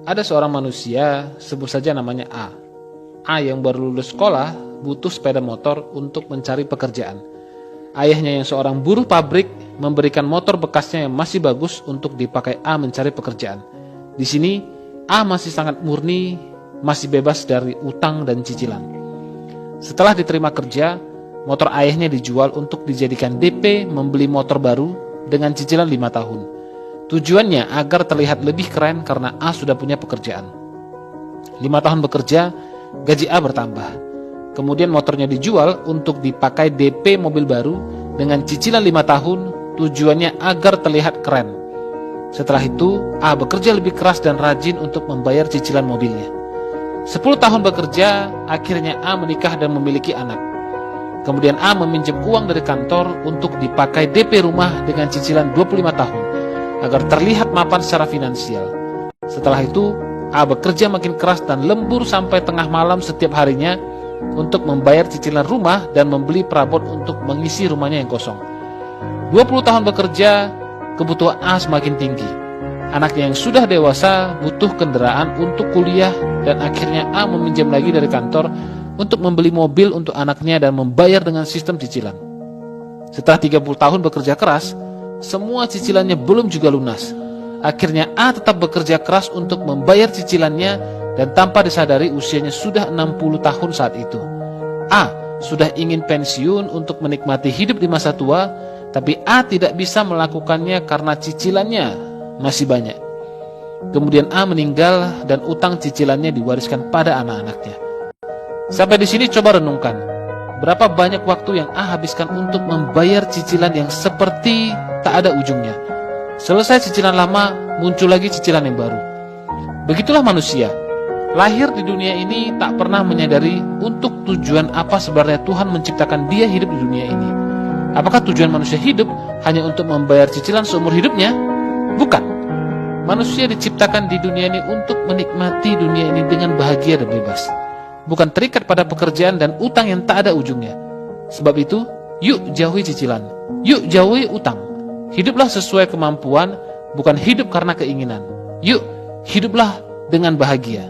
Ada seorang manusia, sebut saja namanya A. A yang baru lulus sekolah butuh sepeda motor untuk mencari pekerjaan. Ayahnya yang seorang buruh pabrik memberikan motor bekasnya yang masih bagus untuk dipakai A mencari pekerjaan. Di sini A masih sangat murni, masih bebas dari utang dan cicilan. Setelah diterima kerja, motor ayahnya dijual untuk dijadikan DP membeli motor baru dengan cicilan 5 tahun. Tujuannya agar terlihat lebih keren karena A sudah punya pekerjaan. 5 tahun bekerja, gaji A bertambah. Kemudian motornya dijual untuk dipakai DP mobil baru dengan cicilan 5 tahun, tujuannya agar terlihat keren. Setelah itu, A bekerja lebih keras dan rajin untuk membayar cicilan mobilnya. 10 tahun bekerja, akhirnya A menikah dan memiliki anak. Kemudian A meminjam uang dari kantor untuk dipakai DP rumah dengan cicilan 25 tahun, agar terlihat mapan secara finansial. Setelah itu, A bekerja makin keras dan lembur sampai tengah malam setiap harinya untuk membayar cicilan rumah dan membeli perabot untuk mengisi rumahnya yang kosong. 20 tahun bekerja, kebutuhan A semakin tinggi. Anaknya yang sudah dewasa butuh kendaraan untuk kuliah dan akhirnya A meminjam lagi dari kantor untuk membeli mobil untuk anaknya dan membayar dengan sistem cicilan. Setelah 30 tahun bekerja keras, semua cicilannya belum juga lunas. Akhirnya A tetap bekerja keras untuk membayar cicilannya dan tanpa disadari usianya sudah 60 tahun saat itu. A sudah ingin pensiun untuk menikmati hidup di masa tua, tapi A tidak bisa melakukannya karena cicilannya masih banyak. Kemudian A meninggal dan utang cicilannya diwariskan pada anak-anaknya. Sampai di sini coba renungkan. Berapa banyak waktu yang A habiskan untuk membayar cicilan yang seperti tak ada ujungnya. Selesai cicilan lama, muncul lagi cicilan yang baru. Begitulah manusia. Lahir di dunia ini tak pernah menyadari untuk tujuan apa sebenarnya Tuhan menciptakan dia hidup di dunia ini. Apakah tujuan manusia hidup hanya untuk membayar cicilan seumur hidupnya? Bukan. Manusia diciptakan di dunia ini untuk menikmati dunia ini dengan bahagia dan bebas. Bukan terikat pada pekerjaan dan utang yang tak ada ujungnya. Sebab itu, yuk jauhi cicilan. Yuk jauhi utang. Hiduplah sesuai kemampuan, bukan hidup karena keinginan. Yuk, hiduplah dengan bahagia.